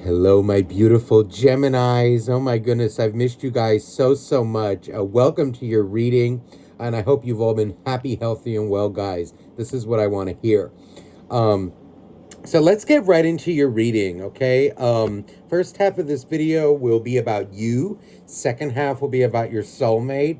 Hello, my beautiful Geminis. Oh my goodness, I've missed you guys so much. Welcome to your reading, and I hope you've all been happy, healthy, and well, guys. This is what I want to hear. Um, so let's get right into your reading, okay? First half of this video will be about you. Second half will be about your soulmate.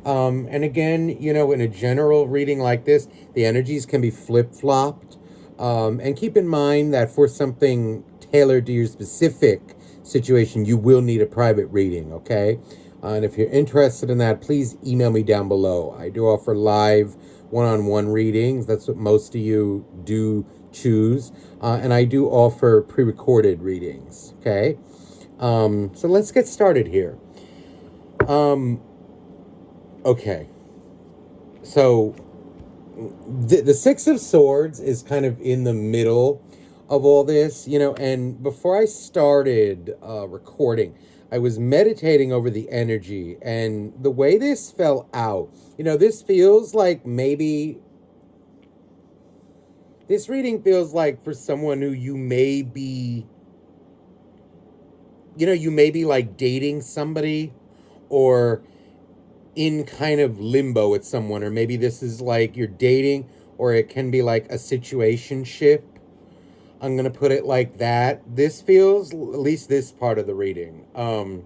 And again, in a general reading like this, the energies can be flip-flopped. And keep in mind that for something tailored to your specific situation, you will need a private reading, okay? And if you're interested in that, please email me down below. I do offer live one-on-one readings. That's what most of you do choose. And I do offer pre-recorded readings, okay? So let's get started here. Okay. So the Six of Swords is kind of in the middle of all this, and before I started recording, I was meditating over the energy and the way this fell out. This feels like this reading feels like for someone who you may be like dating somebody or in kind of limbo with someone, or maybe this is like you're dating, or it can be like a situationship. I'm going to put it like that. This feels, at least this part of the reading. No,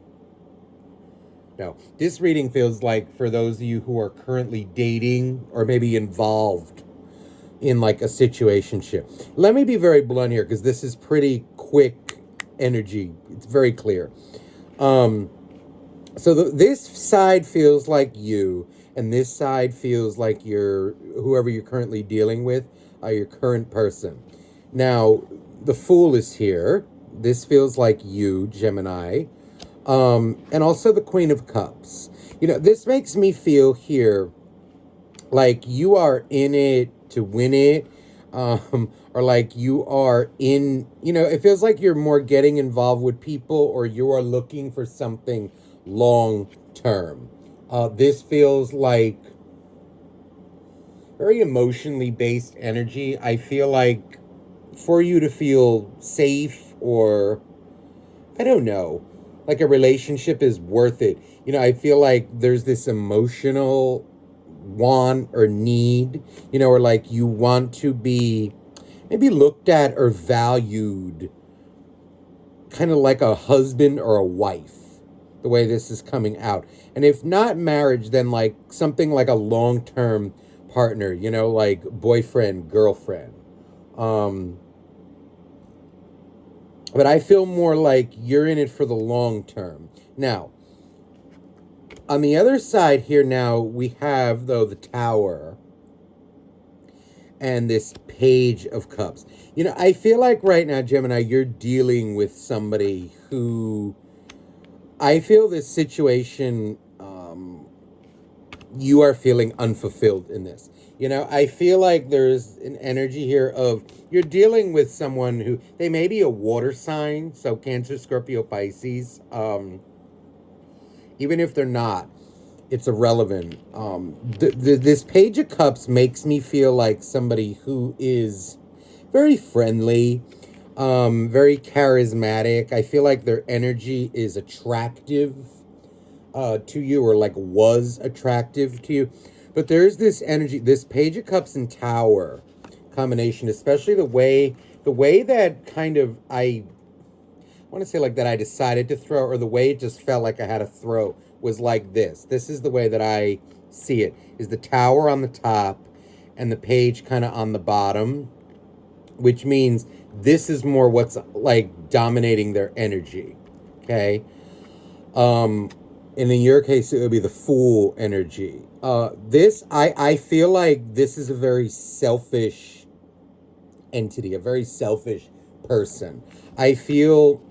this reading feels like for those of you who are currently dating or maybe involved in like a situationship. Let me be very blunt here because this is pretty quick energy. It's very clear. So this side feels like you, and this side feels like whoever you're currently dealing with, your current person. Now, the Fool is here. This feels like you, Gemini. And also the Queen of Cups. This makes me feel here like you are in it to win it. Or like you are in, it feels like you're more getting involved with people, or you are looking for something long term. This feels like very emotionally based energy. I feel like for you to feel safe, or I don't know, like a relationship is worth it. I feel like there's this emotional want or need, or like you want to be maybe looked at or valued kind of like a husband or a wife, the way this is coming out. And if not marriage, then like something like a long-term partner, like boyfriend, girlfriend. But I feel more like you're in it for the long term. Now, on the other side here now, we have, though, the Tower and this Page of Cups. I feel like right now, Gemini, you're dealing with somebody who, I feel this situation, you are feeling unfulfilled in this. I feel like there's an energy here of you're dealing with someone who, they may be a water sign, so Cancer, Scorpio, Pisces. Even if they're not, it's irrelevant. This Page of Cups makes me feel like somebody who is very friendly, very charismatic. I feel like their energy is attractive to you, or like was attractive to you. But there's this energy, this Page of Cups and Tower combination, especially the way that kind of, I want to say like that I decided to throw, or the way it just felt like I had to throw, was like this. This is the way that I see it, is the Tower on the top and the Page kind of on the bottom, which means this is more what's like dominating their energy, okay? And in your case, it would be the Fool energy. I feel like this is a very selfish entity, a very selfish person. I feel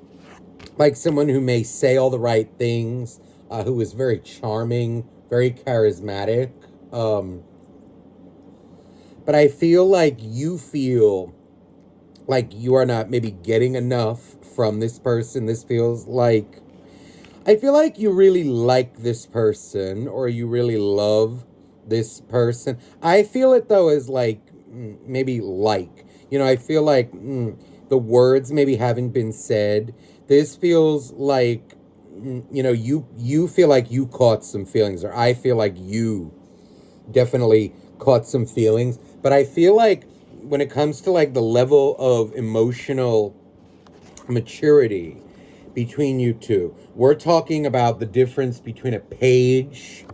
like someone who may say all the right things, who is very charming, very charismatic. But I feel like you feel like you are not maybe getting enough from this person. This feels like, I feel like you really like this person, or you really love this person. I feel it, though, as like, maybe like, I feel like the words maybe haven't been said. This feels like, you feel like you caught some feelings, or I feel like you definitely caught some feelings. But I feel like when it comes to like the level of emotional maturity between you two, we're talking about the difference between a page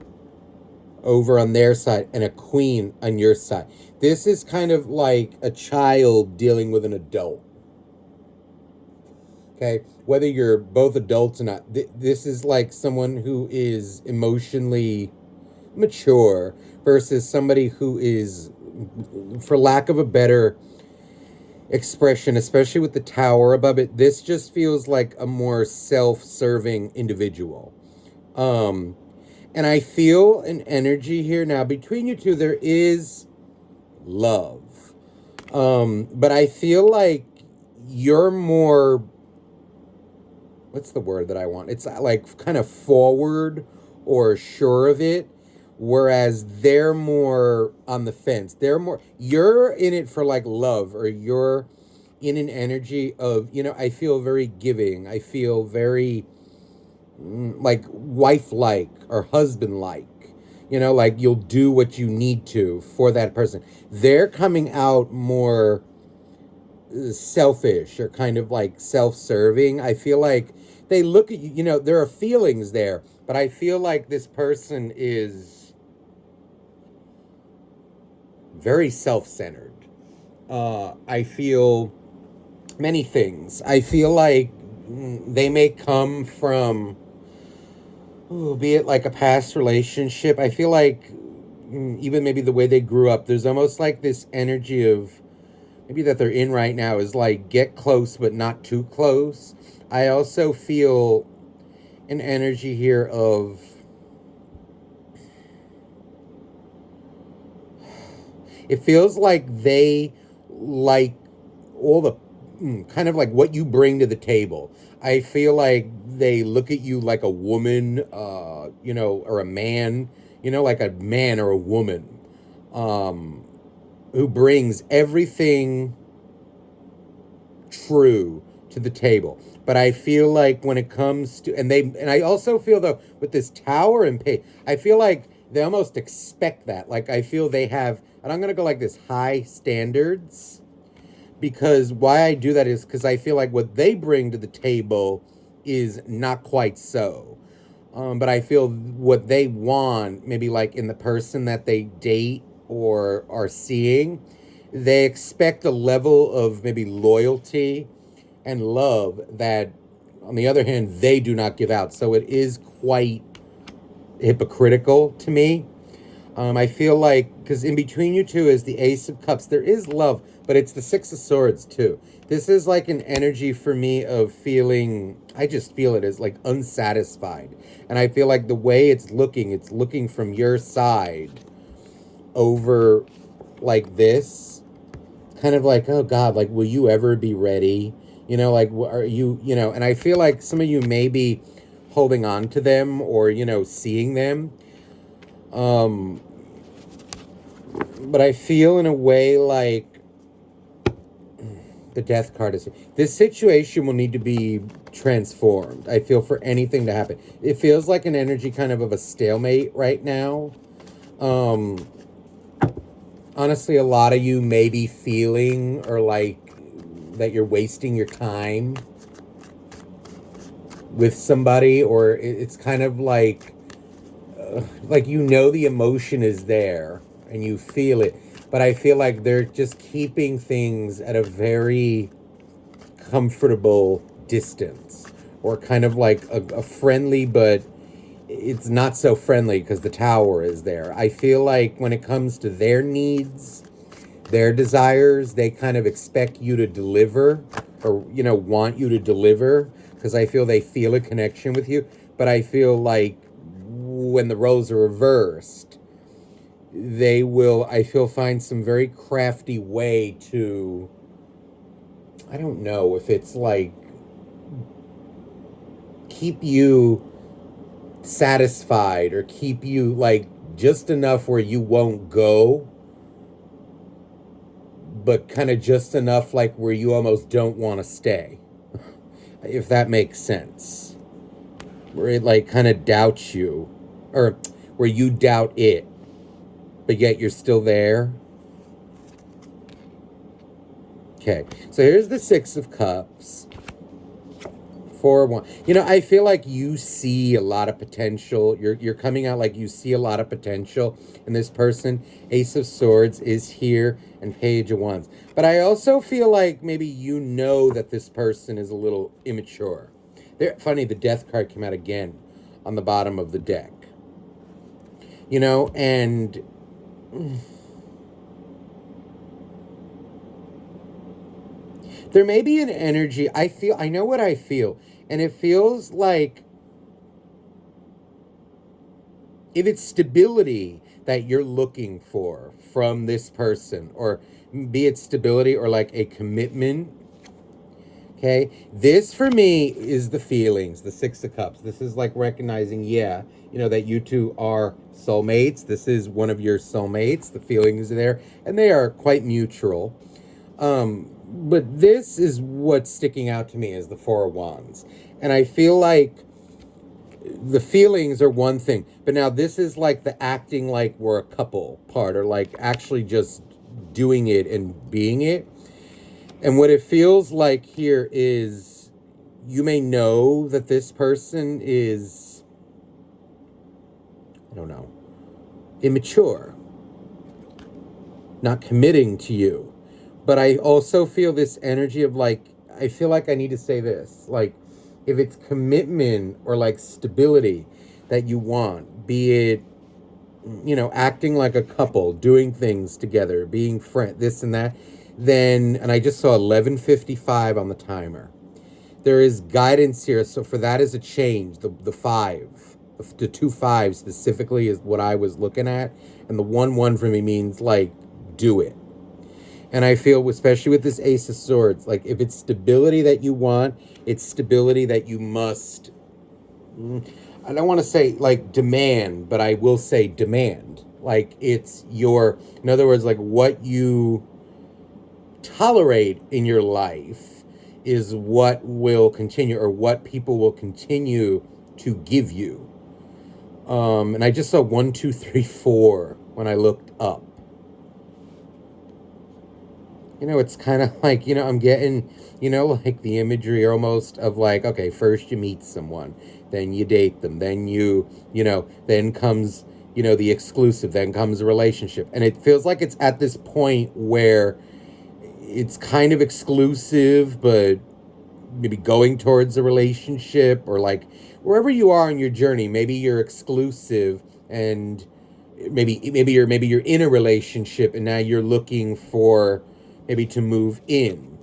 over on their side and a queen on your side. This is kind of like a child dealing with an adult. Okay, whether you're both adults or not, this is like someone who is emotionally mature versus somebody who is, for lack of a better expression, especially with the tower above it, this just feels like a more self-serving individual. Um, and I feel an energy here now between you two. There is love, but I feel like you're more, what's the word that I want? It's like kind of forward or sure of it, whereas they're more on the fence. They're more, you're in it for like love, or you're in an energy of, I feel very giving. I feel very like wife-like or husband-like. Like you'll do what you need to for that person. They're coming out more selfish or kind of like self-serving. I feel like they look at you, there are feelings there, but I feel like this person is very self-centered. I feel many things. I feel like they may come from, be it like a past relationship. I feel like even maybe the way they grew up, there's almost like this energy of, maybe that they're in right now, is like get close but not too close. I also feel an energy here of, it feels like they like all the kind of like what you bring to the table. I feel like they look at you like a woman, or a man, like a man or a woman, who brings everything true to the table. But I feel like when it comes to, and I also feel though with this tower and pay, I feel like they almost expect that. Like I feel they have, and I'm going to go like this, high standards, because why I do that is because I feel like what they bring to the table is not quite so. But I feel what they want, maybe like in the person that they date or are seeing, they expect a level of maybe loyalty and love that, on the other hand, they do not give out. So it is quite hypocritical to me. I feel like, because in between you two is the Ace of Cups. There is love, but it's the Six of Swords too. This is like an energy for me of feeling, I just feel it as like unsatisfied. And I feel like the way it's looking from your side over like this, kind of like, oh God, like, will you ever be ready? Like, are you, and I feel like some of you may be holding on to them or, seeing them. But I feel in a way like the Death card is, this situation will need to be transformed. I feel for anything to happen. It feels like an energy kind of a stalemate right now. Honestly, a lot of you may be feeling or like that you're wasting your time with somebody, or it's kind of like the emotion is there and you feel it, but I feel like they're just keeping things at a very comfortable distance, or kind of like a friendly, but it's not so friendly because the tower is there. I feel like when it comes to their needs, their desires, they kind of expect you to deliver, or want you to deliver, because I feel they feel a connection with you. But I feel like when the roles are reversed, they will, I feel, find some very crafty way to, I don't know if it's like keep you satisfied or keep you like just enough where you won't go, but kind of just enough like where you almost don't want to stay, if that makes sense. Where it like kind of doubts you, or where you doubt it, but yet you're still there. Okay, so here's the Six of Cups. 4-1. I feel like you see a lot of potential. You're coming out like you see a lot of potential in this person. Ace of Swords is here, and Page of Wands. But I also feel like maybe you know that this person is a little immature. Funny, the Death card came out again on the bottom of the deck. And there may be an energy. I know what I feel. And it feels like if it's stability that you're looking for from this person, or be it stability or like a commitment, okay? This for me is the feelings, the Six of Cups. This is like recognizing, that you two are soulmates. This is one of your soulmates. The feelings are there, and they are quite mutual. But this is what's sticking out to me as the Four of Wands. And I feel like the feelings are one thing, but now this is like the acting like we're a couple part, or like actually just doing it and being it. And what it feels like here is you may know that this person is, I don't know, immature, not committing to you. But I also feel this energy of like, I feel like I need to say this, like if it's commitment or like stability that you want, be it, acting like a couple, doing things together, being friends, this and that, then, and I just saw 11:55 on the timer. There is guidance here. So for that is a change. The 5, the 2 5 specifically is what I was looking at. And the 1-1 for me means like, do it. And I feel, especially with this Ace of Swords, like if it's stability that you want, it's stability that you must, I don't want to say like demand, but I will say demand. Like it's in other words, like what you tolerate in your life is what will continue, or what people will continue to give you. And I just saw 1, 2, 3, 4 when I looked up. It's kind of like, I'm getting, like the imagery almost of like, okay, first you meet someone, then you date them, then then comes, the exclusive, then comes a relationship. And it feels like it's at this point where it's kind of exclusive, but maybe going towards a relationship, or like wherever you are in your journey, maybe you're exclusive and maybe you're in a relationship and now you're looking for maybe to move in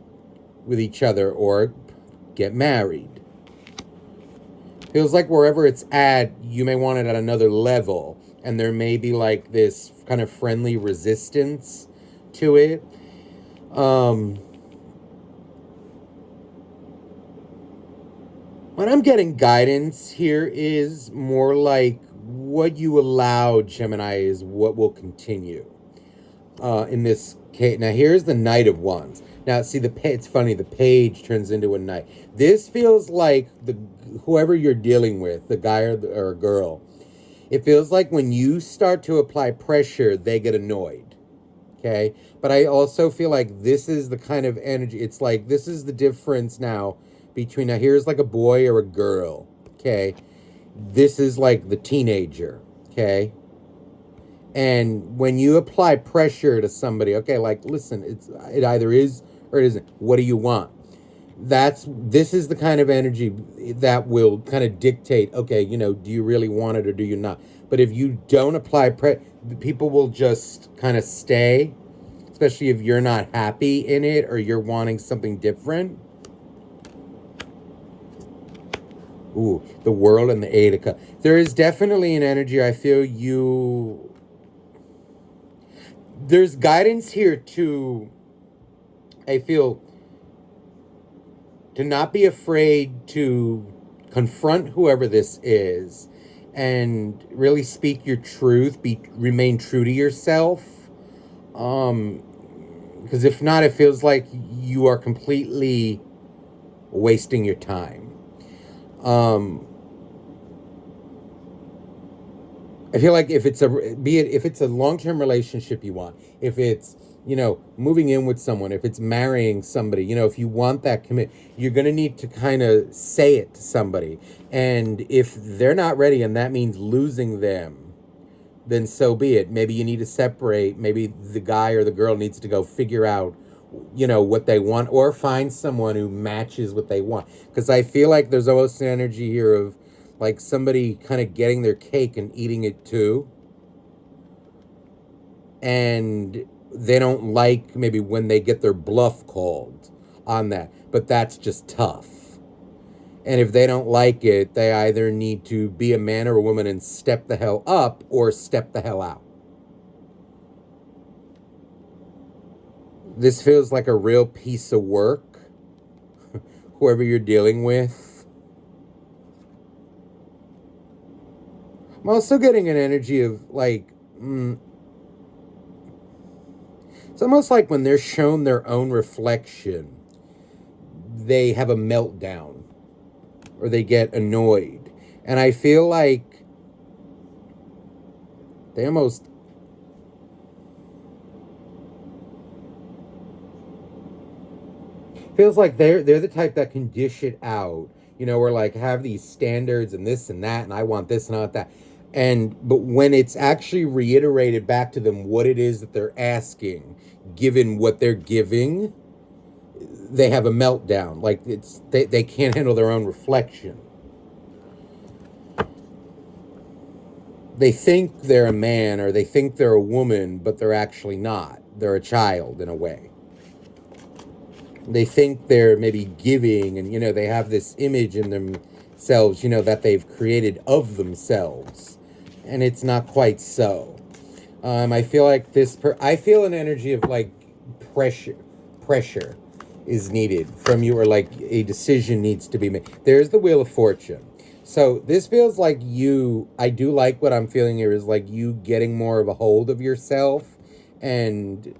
with each other or get married. Feels like wherever it's at, you may want it at another level, and there may be like this kind of friendly resistance to it. What I'm getting guidance here is more like what you allow, Gemini, is what will continue. In this case, now here's the Knight of Wands. Now, see, it's funny, the page turns into a knight. This feels like whoever you're dealing with, the guy or a girl, it feels like when you start to apply pressure, they get annoyed, okay? But I also feel like this is the kind of energy, it's like this is the difference now between, now here's like a boy or a girl, okay? This is like the teenager, okay? And when you apply pressure to somebody, okay, like, listen, it either is or it isn't. What do you want? This is the kind of energy that will kind of dictate, okay, do you really want it or do you not? But if you don't apply pressure, people will just kind of stay, especially if you're not happy in it or you're wanting something different. Ooh, the World and the Eight of Cups. There is definitely an energy, I feel there's guidance here to, I feel, to not be afraid to confront whoever this is and really speak your truth, remain true to yourself. Because if not, it feels like you are completely wasting your time. I feel like if it's a long-term relationship you want, if it's, moving in with someone, if it's marrying somebody, if you want that commit, you're going to need to kind of say it to somebody. And if they're not ready and that means losing them, then so be it. Maybe you need to separate. Maybe the guy or the girl needs to go figure out, what they want, or find someone who matches what they want. Because I feel like there's almost an energy here of like somebody kind of getting their cake and eating it too. And they don't like maybe when they get their bluff called on that. But that's just tough. And if they don't like it, they either need to be a man or a woman and step the hell up or step the hell out. This feels like a real piece of work, whoever you're dealing with. I'm also getting an energy of like, it's almost like when they're shown their own reflection, they have a meltdown or they get annoyed. And I feel like they almost feels like they're the type that can dish it out, or like have these standards and this and that, and I want this and I want that. But when it's actually reiterated back to them what it is that they're asking, given what they're giving, they have a meltdown. Like they can't handle their own reflection. They think they're a man or they think they're a woman, but they're actually not. They're a child in a way. They think they're maybe giving and, they have this image in themselves, that they've created of themselves. And it's not quite so. I feel like I feel an energy of like pressure is needed from you, or like a decision needs to be made. There's the Wheel of Fortune. So this feels like I do like what I'm feeling here is like you getting more of a hold of yourself and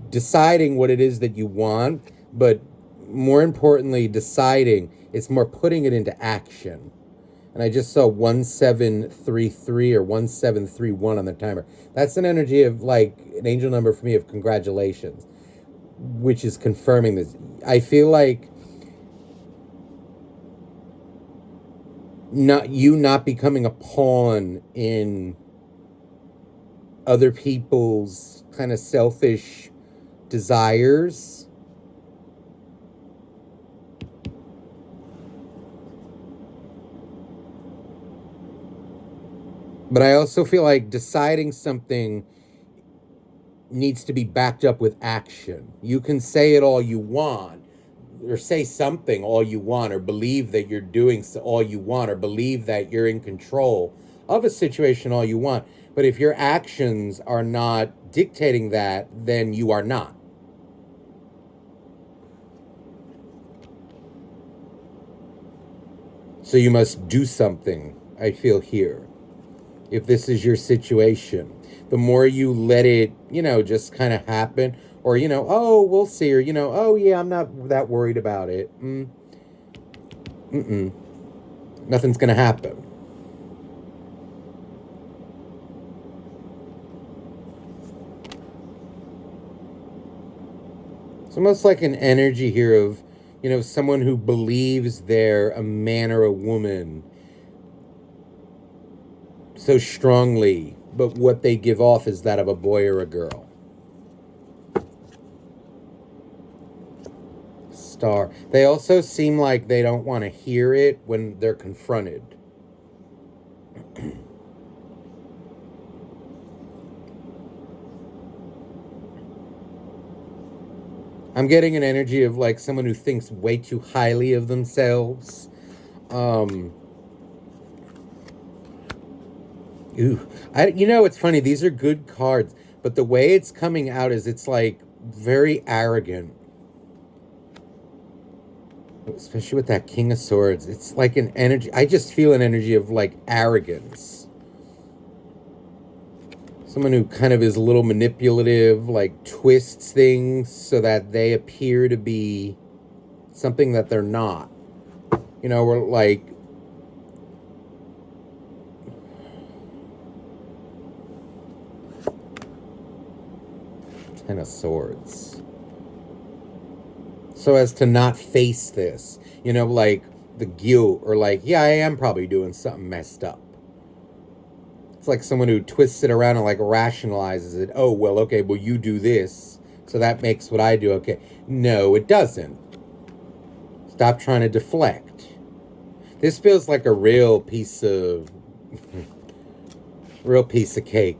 deciding what it is that you want, but more importantly, deciding, it's more putting it into action. And I just saw 1733 or 1731 on the timer. That's an energy of like an angel number for me of congratulations, which is confirming this. I feel like not becoming a pawn in other people's kind of selfish desires. But I also feel like deciding something needs to be backed up with action. You can say it all you want, or say something all you want, or believe that you're doing all you want, or believe that you're in control of a situation all you want. But if your actions are not dictating that, then you are not. So you must do something, I feel here. If this is your situation, the more you let it, just kind of happen, or, oh, we'll see, or, oh, yeah, I'm not that worried about it. Nothing's going to happen. It's almost like an energy here of, someone who believes they're a man or a woman so strongly, but what they give off is that of a boy or a girl. Star. They also seem like they don't want to hear it when they're confronted. I'm getting an energy of like someone who thinks way too highly of themselves. It's funny. These are good cards, but the way it's coming out is it's like very arrogant. Especially with that King of Swords. It's like an energy. I just feel an energy of like arrogance. It's someone who kind of is a little manipulative, like twists things so that they appear to be something that they're not. You know, we're like, 10 of Swords. So as to not face this, you know, like the guilt, or like, yeah, I am probably doing something messed up. It's like someone who twists it around and like rationalizes it. Oh, well, okay, well, you do this, so that makes what I do okay. No, it doesn't. Stop trying to deflect. This feels like a real piece of cake.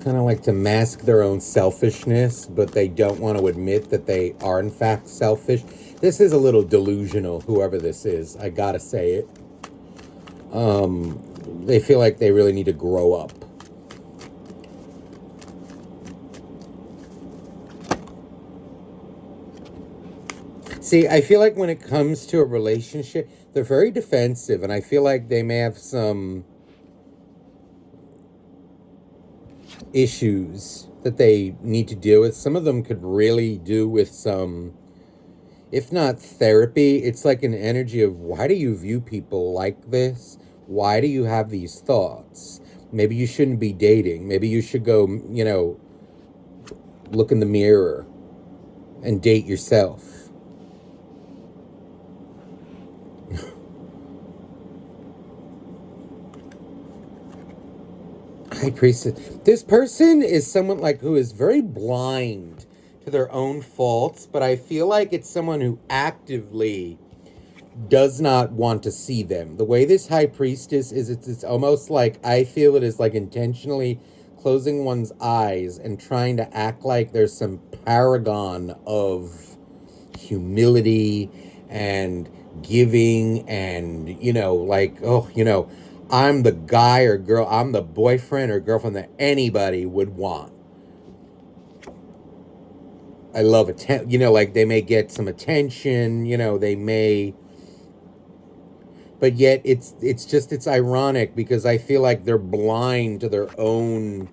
Kind of like to mask their own selfishness, but they don't want to admit that they are in fact selfish. This is a little delusional, whoever this is. I gotta say it. They feel like they really need to grow up. See, I feel like when it comes to a relationship, they're very defensive, and I feel like they may have some issues that they need to deal with. Some of them could really do with some, if not therapy, it's like an energy of, why do you view people like this? Why do you have these thoughts? Maybe you shouldn't be dating. Maybe you should go, you know, look in the mirror and date yourself. High Priestess. This person is someone like who is very blind to their own faults, but I feel like it's someone who actively does not want to see them. The way this High Priestess is, it's almost like, I feel it is like intentionally closing one's eyes and trying to act like there's some paragon of humility and giving and, you know, like, oh, you know, I'm the guy or girl, I'm the boyfriend or girlfriend that anybody would want. I love attention, you know, like they may get some attention, you know, they may, but yet it's ironic because I feel like they're blind to their own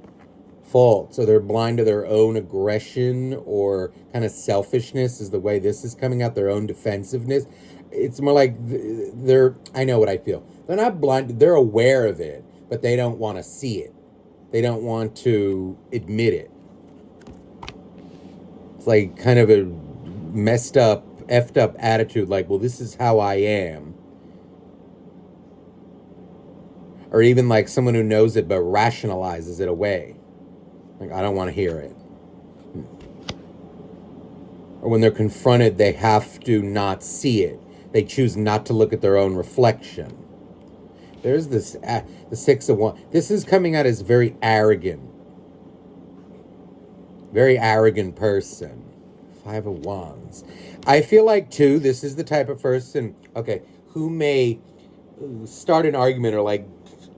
faults, or they're blind to their own aggression or kind of selfishness is the way this is coming out, their own defensiveness. It's more like they're, I know what I feel. They're not blind, they're aware of it, but they don't want to see it. They don't want to admit it. It's like kind of a messed up, effed up attitude, like, well, this is how I am. Or even like someone who knows it but rationalizes it away. Like, I don't want to hear it. Or when they're confronted, they have to not see it. They choose not to look at their own reflection. There's this, the Six of Wands. This is coming out as very arrogant. Very arrogant person. Five of Wands. I feel like, too, this is the type of person, okay, who may start an argument or, like,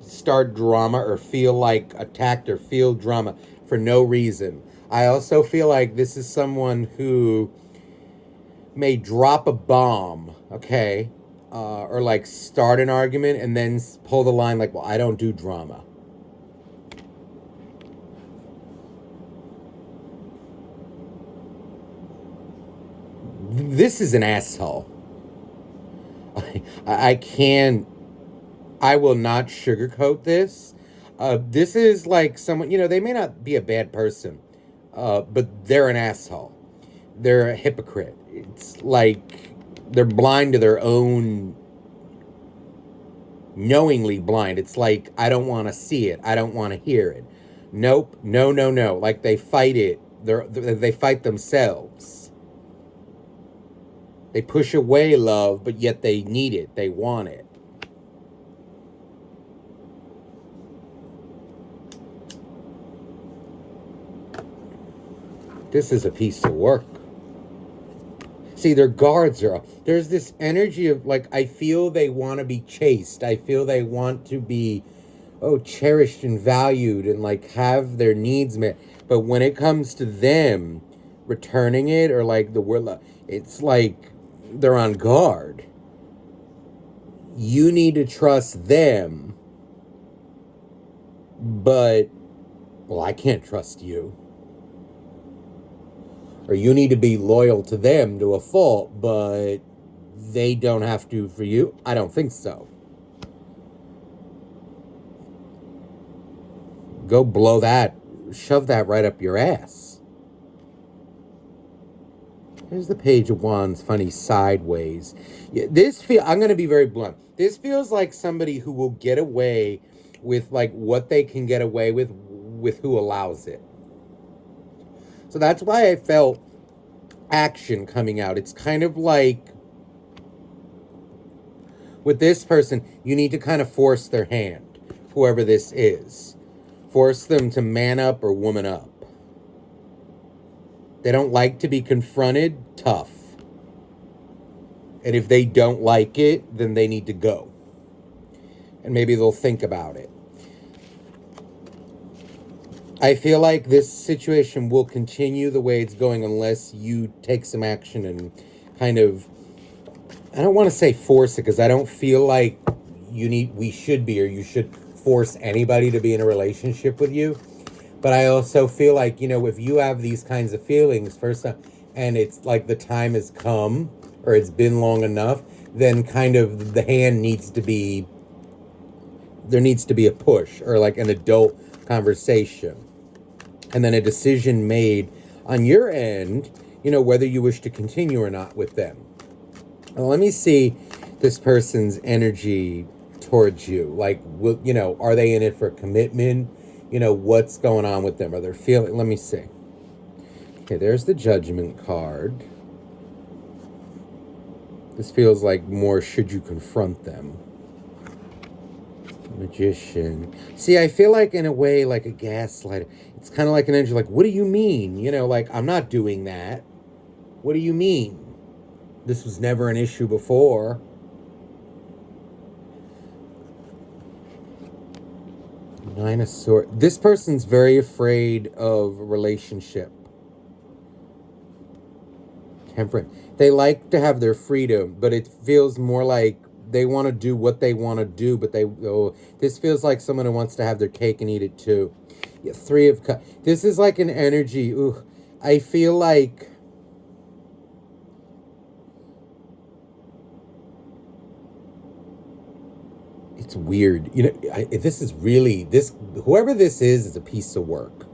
start drama or feel, like, attacked or feel drama for no reason. I also feel like this is someone who may drop a bomb, okay, or like start an argument and then pull the line like, well, I don't do drama. This is an asshole. I will not sugarcoat this. This is like someone, you know, they may not be a bad person, but they're an asshole. They're a hypocrite. It's like they're blind to their own, knowingly blind. It's like, I don't want to see it. I don't want to hear it. Nope. No. Like they fight it. They fight themselves. They push away love, but yet they need it. They want it. This is a piece of work. See, their guards are up. There's this energy of, like, I feel they want to be chased. I feel they want to be, cherished and valued and, like, have their needs met. But when it comes to them, returning it, or like the word, it's like they're on guard. You need to trust them, but, well, I can't trust you. Or you need to be loyal to them to a fault, but they don't have to for you. I don't think so. Go blow that, shove that right up your ass. Here's the Page of Wands, funny sideways. Yeah, I'm going to be very blunt. This feels like somebody who will get away with like what they can get away with who allows it. So that's why I felt action coming out. It's kind of like with this person, you need to kind of force their hand, whoever this is. Force them to man up or woman up. They don't like to be confronted. Tough. And if they don't like it, then they need to go. And maybe they'll think about it. I feel like this situation will continue the way it's going unless you take some action and kind of, I don't want to say force it, because I don't feel like we should be, or you should force anybody to be in a relationship with you. But I also feel like, if you have these kinds of feelings first time, and it's like the time has come, or it's been long enough, then kind of the hand needs to be, there needs to be a push, or like an adult conversation. And then a decision made on your end, whether you wish to continue or not with them. Well, let me see this person's energy towards you. Like, are they in it for commitment? What's going on with them? Are they feeling? Let me see. Okay, there's the Judgment card. This feels like more should you confront them. Magician. See, I feel like in a way like a gaslighter. It's kind of like an energy like, what do you mean? Like, I'm not doing that. What do you mean? This was never an issue before. Nine of Swords. This person's very afraid of a relationship. Temperance. They like to have their freedom, but it feels more like they want to do what they want to do, but this feels like someone who wants to have their cake and eat it too. Yeah, Three of Cups. This is like an energy. Ooh, I feel like it's weird. This is really, whoever this is a piece of work.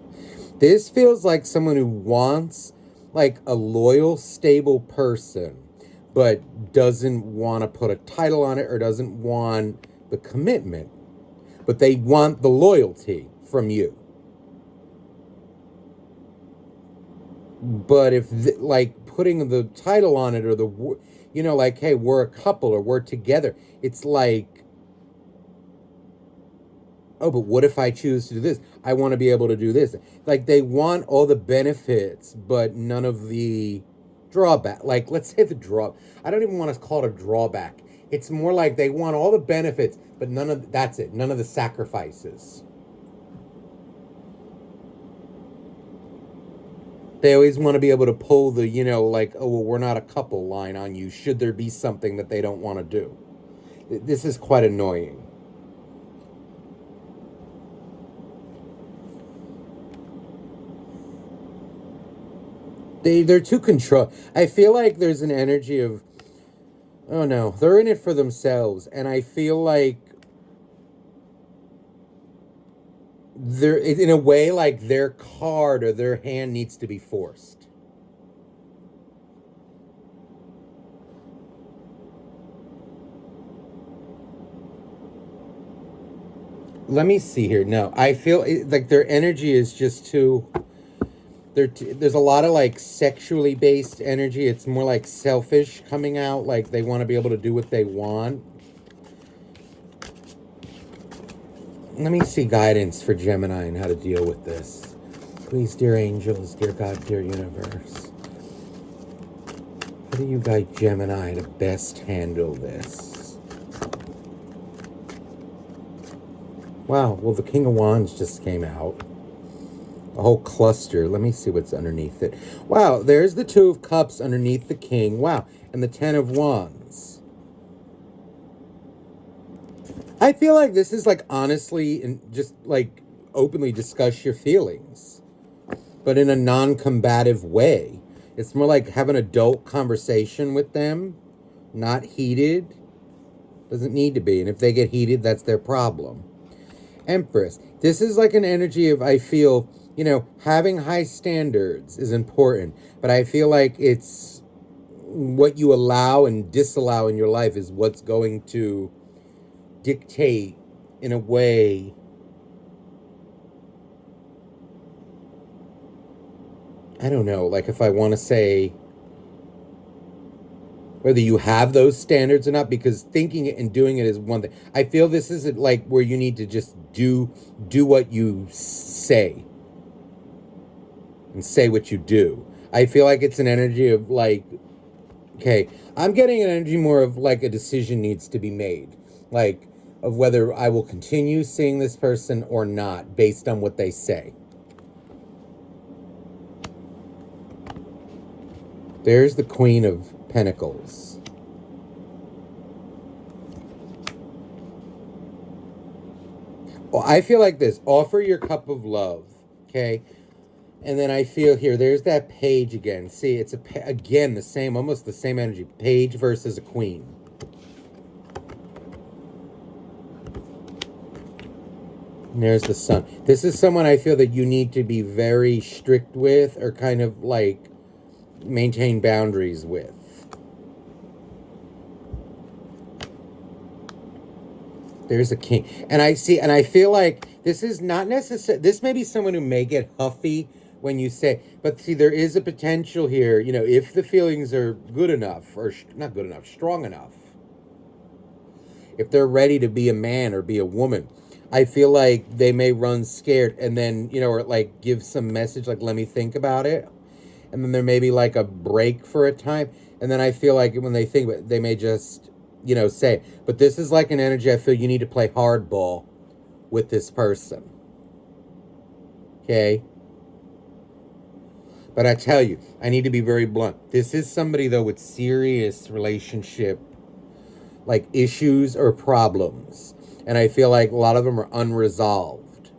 This feels like someone who wants like a loyal, stable person, but doesn't want to put a title on it, or doesn't want the commitment, but they want the loyalty from you. But if like putting the title on it, or like, hey, we're a couple, or we're together, it's like, oh, but what if I choose to do this? I want to be able to do this. Like, they want all the benefits, but none of the drawback. Like, let's say I don't even want to call it a drawback. It's more like they want all the benefits, but that's it. None of the sacrifices. They always want to be able to pull the, like, oh, well, we're not a couple line on you, should there be something that they don't want to do. This is quite annoying. They're too control. I feel like there's an energy of, oh no, they're in it for themselves. And I feel like they're, in a way, like their card or their hand needs to be forced. Let me see here. No, I feel like their energy is just too... There's a lot of like sexually based energy. It's more like selfish coming out. Like they want to be able to do what they want. Let me see guidance for Gemini and how to deal with this. Please, dear angels, dear God, dear universe. How do you guide Gemini to best handle this? Wow, well, the King of Wands just came out. A whole cluster. Let me see what's underneath it. Wow, there's the Two of Cups underneath the King. Wow, and the Ten of Wands. I feel like this is like honestly and just like openly discuss your feelings, but in a non-combative way. It's more like have an adult conversation with them, not heated. Doesn't need to be. And if they get heated, that's their problem. Empress. This is like an energy of, I feel, having high standards is important, but I feel like it's what you allow and disallow in your life is what's going to dictate in a way. I don't know, like if I want to say whether you have those standards or not, because thinking it and doing it is one thing. I feel this isn't like where you need to just do what you say and say what you do. I feel like it's an energy of like, okay, I'm getting an energy more of like a decision needs to be made, like of whether I will continue seeing this person or not based on what they say. There's the Queen of Pentacles. Well, I feel like this. Offer your cup of love, okay? And then I feel here, there's that Page again. See, it's again the same, almost the same energy. Page versus a Queen. And there's the Sun. This is someone I feel that you need to be very strict with or kind of like maintain boundaries with. There's a King. And I feel like this is not necessary. This may be someone who may get huffy when you say, but see, there is a potential here, if the feelings are good enough, or not good enough, strong enough, if they're ready to be a man or be a woman, I feel like they may run scared and then, or like give some message, like, let me think about it. And then there may be like a break for a time. And then I feel like when they think about it, they may just, say, but this is like an energy I feel you need to play hardball with this person. Okay? But I tell you, I need to be very blunt. This is somebody, though, with serious relationship, like issues or problems. And I feel like a lot of them are unresolved.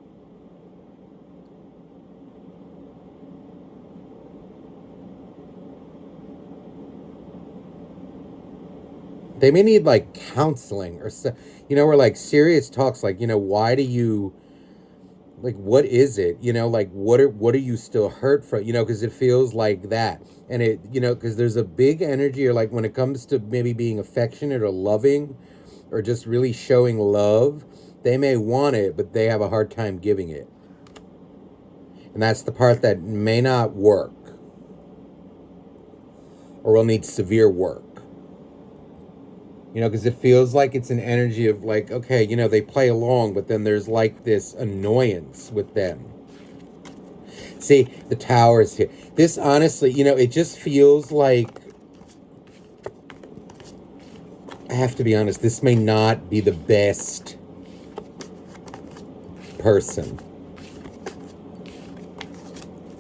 They may need like counseling or, or like serious talks, like, why do you, like, what is it, like, what are you still hurt from, because it feels like that. And it, because there's a big energy, or like when it comes to maybe being affectionate or loving or just really showing love, they may want it, but they have a hard time giving it. And that's the part that may not work or will need severe work. Because it feels like it's an energy of like, okay, they play along, but then there's like this annoyance with them. See, the Tower is here. This honestly, it just feels like, I have to be honest, this may not be the best person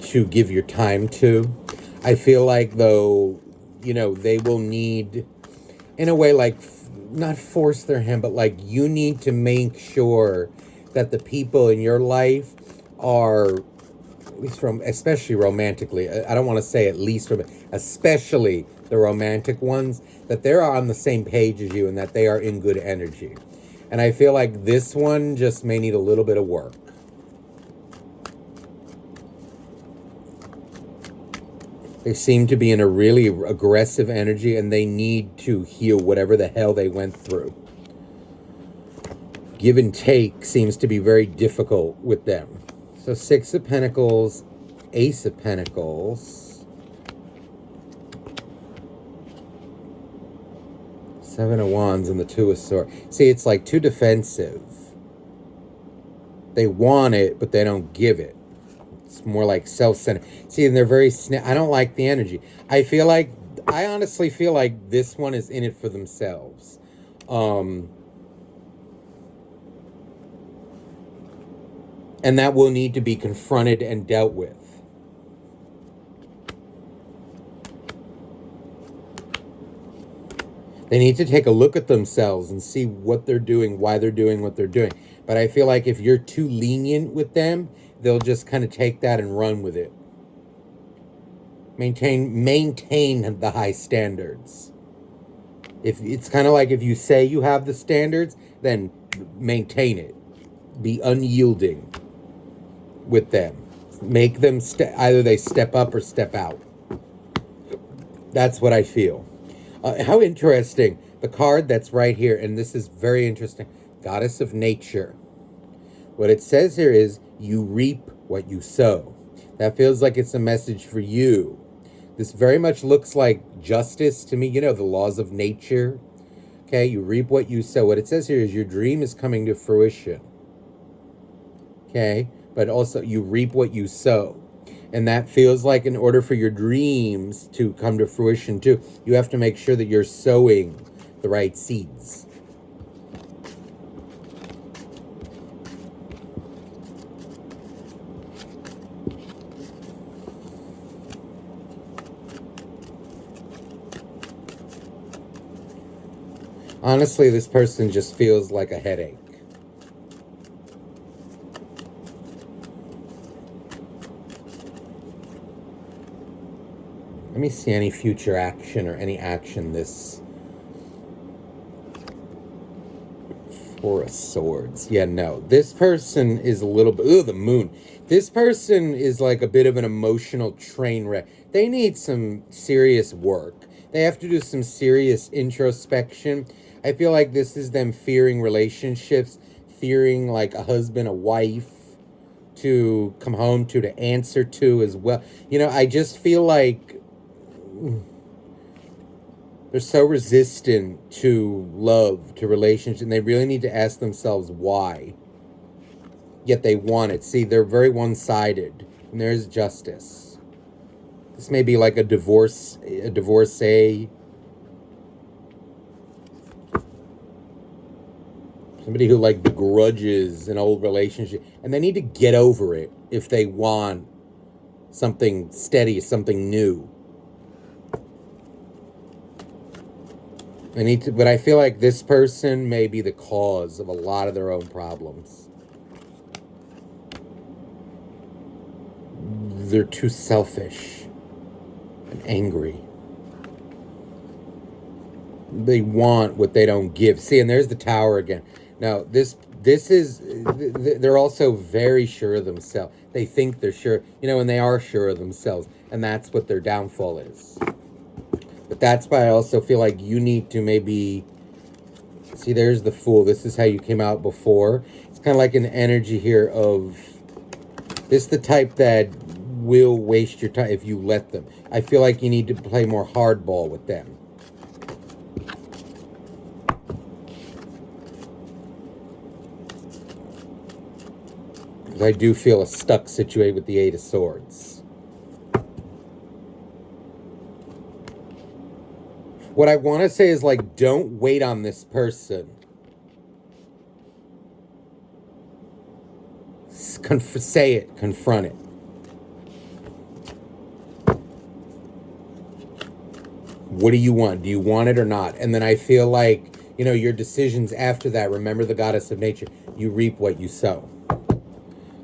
to give your time to. I feel like, though, they will need, in a way, like, not force their hand, but like you need to make sure that the people in your life are, at least especially romantically, I don't want to say at least, especially the romantic ones, that they're on the same page as you and that they are in good energy. And I feel like this one just may need a little bit of work. They seem to be in a really aggressive energy and they need to heal whatever the hell they went through. Give and take seems to be very difficult with them. So 6 of Pentacles, Ace of Pentacles, 7 of Wands, and the 2 of Swords. See, it's like too defensive. They want it, but they don't give it. It's more like self-centered. See, and they're very I don't like the energy. I honestly feel like this one is in it for themselves. And that will need to be confronted and dealt with. They need to take a look at themselves and see what they're doing, why they're doing what they're doing. But I feel like if you're too lenient with them, they'll just kind of take that and run with it. Maintain the high standards. If it's kind of like if you say you have the standards, then maintain it. Be unyielding with them. Make them either they step up or step out. That's what I feel. How interesting. The card that's right here, and this is very interesting. Goddess of Nature. What it says here is, you reap what you sow. That feels like it's a message for you. This very much looks like justice to me. You know, the laws of nature. Okay, you reap what you sow. What it says here is your dream is coming to fruition. Okay, but also you reap what you sow. And that feels like in order for your dreams to come to fruition too, you have to make sure that you're sowing the right seeds. Honestly, this person just feels like a headache. Let me see any future action or any action this... Four of Swords. Yeah, no. This person is a little bit... Ooh, the Moon. This person is like a bit of an emotional train wreck. They need some serious work. They have to do some serious introspection. I feel like this is them fearing relationships, fearing like a husband, a wife to come home to answer to as well. You know, I just feel like they're so resistant to love, to relationships, and they really need to ask themselves why. Yet they want it. See, they're very one-sided, and there's justice. This may be like a divorcee. Somebody who like begrudges an old relationship, and they need to get over it if they want something steady, something new. They need to, but I feel like this person may be the cause of a lot of their own problems. They're too selfish and angry. They want what they don't give. See, and there's the Tower again. Now, this is, they're also very sure of themselves. They think they're sure, you know, and they are sure of themselves. And that's what their downfall is. But that's why I also feel like you need to maybe, see, there's the Fool. This is how you came out before. It's kind of like an energy here of, this the type that will waste your time if you let them. I feel like you need to play more hardball with them. I do feel a stuck situation with the Eight of Swords. What I want to say is, like, don't wait on this person. Say it. Confront it. What do you want? Do you want it or not? And then I feel like, you know, your decisions after that, remember the Goddess of Nature, you reap what you sow.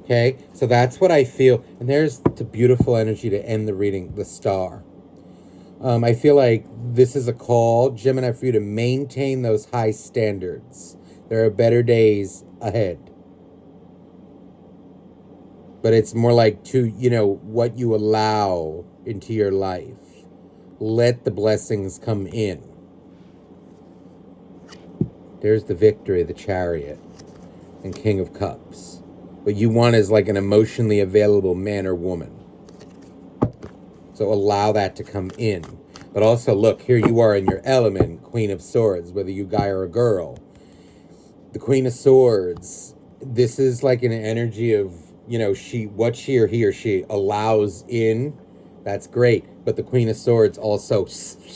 Okay, so that's what I feel. And there's the beautiful energy to end the reading, the Star. I feel like this is a call, Gemini, for you to maintain those high standards. There are better days ahead. But it's more like to, you know, what you allow into your life. Let the blessings come in. There's the Victory, the Chariot, and King of Cups. What you want is like an emotionally available man or woman. So allow that to come in. But also, look, here you are in your element, Queen of Swords, whether you guy or a girl. The Queen of Swords, this is like an energy of, you know, what she or he or she allows in, that's great. But the Queen of Swords also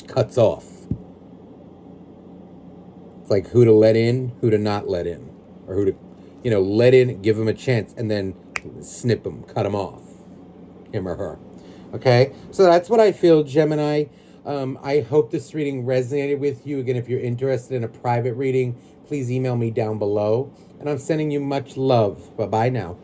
cuts off. It's like who to let in, who to not let in. Or who to, you know, let in, give them a chance, and then snip them, cut them off, him or her. Okay, so that's what I feel, Gemini. I hope this reading resonated with you. Again, if you're interested in a private reading, please email me down below. And I'm sending you much love. Bye-bye now.